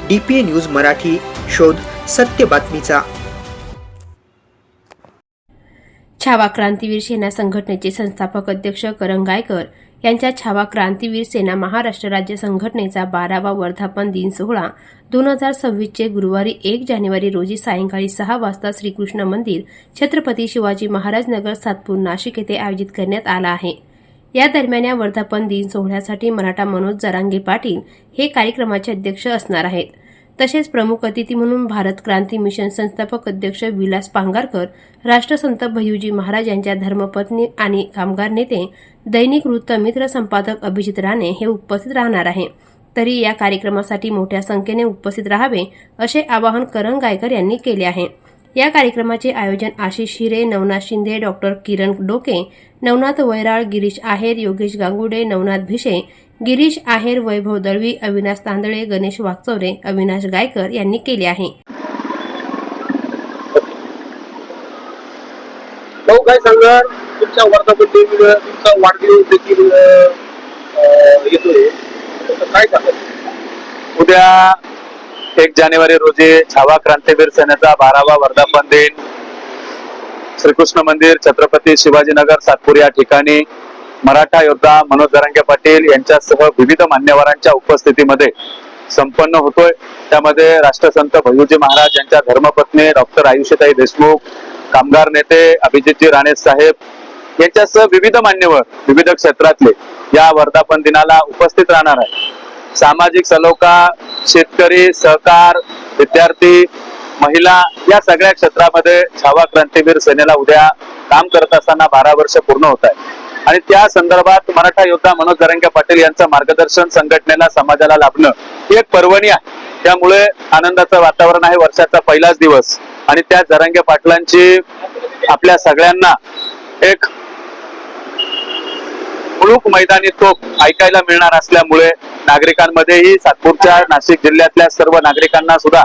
DPA news Marathi, शोध सत्य बातमीचा। छावा क्रांतीवीर सेना संघटनेचे संस्थापक अध्यक्ष करण गायकर यांच्या छावा क्रांतीवीर सेना महाराष्ट्र राज्य संघटनेचा 12वा वर्धापन दिन सोहळा 2026 चे गुरुवारी 1 जानेवारी रोजी सायंकाळी 6 वाजता श्रीकृष्ण मंदिर, छत्रपती शिवाजी महाराज नगर, सातपूर, नाशिक येथे आयोजित करण्यात आला आहे। या दरम्यान या वर्धापन दिन सोहळ्यासाठी मराठा मनोज जरांगे पाटील हे कार्यक्रमाचे अध्यक्ष असणार आहेत। तसेच प्रमुख अतिथी म्हणून भारत क्रांती मिशन संस्थापक अध्यक्ष विलास पांगारकर, राष्ट्रसंत भय्यूजी महाराज यांच्या धर्मपत्नी आणि कामगार नेते दैनिक वृत्तमित्र संपादक अभिजित राणे हे उपस्थित राहणार आहे। तरी या कार्यक्रमासाठी मोठ्या संख्येने उपस्थित राहावे असे आवाहन करण गायकर यांनी केले आहे। या कार्यक्रमाचे आयोजन आशिष हिरे, नवनाथ शिंदे, डॉक्टर किरण डोके, नवनाथ वैराळ, गिरीश आहेर, योगेश गांगुडे, नवनाथ भिशे, गिरीश आहेर, वैभव दळवी, अविनाश तांदळे, गणेश वागचौरे, अविनाश गायकर यांनी केले आहे। काय सांगा, तुमच्या वर्धापन दिन, तुमचा वाढदिवस देखील येतोय, काय सांगा? उद्या 1 जानेवारी रोजी छावा क्रांतीवीर सेनेचा 12वा वर्धापन दिन श्रीकृष्ण मंदिर, छत्रपती शिवाजीनगर, सातपूर या ठिकाणी मराठा योद्धा मनोज जरांगे पाटील यांच्यासह विविध मान्यवरांच्या उपस्थितीमध्ये संपन्न होतोय। त्यामध्ये राष्ट्रसंत भय्यूजी महाराज यांच्या धर्मपत्नी डॉक्टर आयुषीताई देशमुख, कामगार नेते अभिजितजी राणे साहेब यांच्यासह विविध मान्यवर विविध क्षेत्रातले या वर्धापन दिनाला उपस्थित राहणार आहे। सामाजिक सलोखा, शेतकरी, सहकार, विद्यार्थी, महिला या सगळ्या क्षेत्रामध्ये छावा क्रांतीवीर सेनेला उद्या काम करत असताना 12 वर्ष पूर्ण होत आहे आणि त्या संदर्भात मराठा योद्धा मनोज जरांगे पाटील यांचं मार्गदर्शन संघटनेला, समाजाला लाभणं ही एक पर्वणी आहे। त्यामुळे आनंदाचं वातावरण आहे। वर्षाचा पहिलाच दिवस आणि त्या जरांगे पाटलांची आपल्या सगळ्यांना एक मुलूक मैदानी तोप ऐकायला मिळणार असल्यामुळे नागरिकांमध्येही, सातपूरच्या, नाशिक जिल्ह्यातल्या सर्व नागरिकांना सुद्धा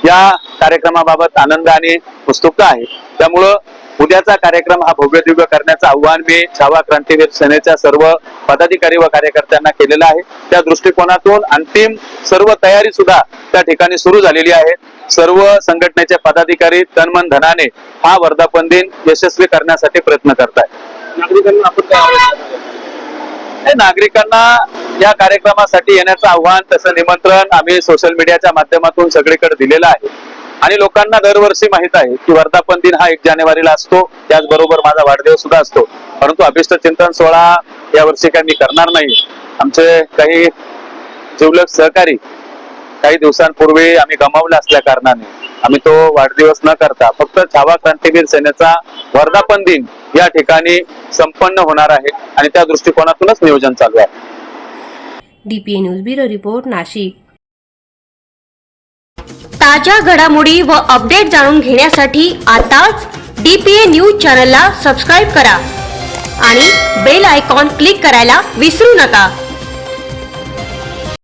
या कार्यक्रमाबाबत आनंद आणि उत्सुकता आहे। त्यामुळं उद्याचा कार्यक्रम हा भव्य दिव्य करण्याचं आव्हान मी छावा क्रांतीवीर सेनेच्या सर्व पदाधिकारी व कार्यकर्त्यांना केलेलं आहे। त्या दृष्टिकोनातून अंतिम सर्व तयारी सुद्धा त्या ठिकाणी सुरू झालेली आहे। सर्व संघटनेचे पदाधिकारी तनमन धनाने हा वर्धापन दिन यशस्वी करण्यासाठी प्रयत्न करतायत। नागरिकांना आपण काय नागरिकांना या कार्यक्रमासाठी येण्याचं आव्हान, तसं निमंत्रण आम्ही सोशल मीडियाच्या माध्यमातून सगळीकडे दिलेलं आहे आणि लोकांना दरवर्षी माहित आहे की वर्धापन दिन हा 1 जानेवारीला असतो, त्याचबरोबर माझा वाढदिवस सुद्धा असतो। परंतु अभिष्ट चिंतन सोहळा यावर्षी काही मी करणार नाही। आमचे काही जिवलग सहकारी काही दिवसांपूर्वी आम्ही गमावले असल्या कारणाने आम्ही तो वाढदिवस न करता फक्त छावा क्रांतीवीर सेनेचा वर्धापन दिन या ठिकाणी संपन्न होणार आहे आणि त्या दृष्टिकोनातूनच नियोजन चालू आहे। DPA news bureau report, Nashik. ताज्या घडामोडी व अपडेट जाणून घेण्यासाठी आताच DPA न्यूज चॅनलला सबस्क्राईब करा आणि बेल आयकॉन क्लिक करायला विसरू नका।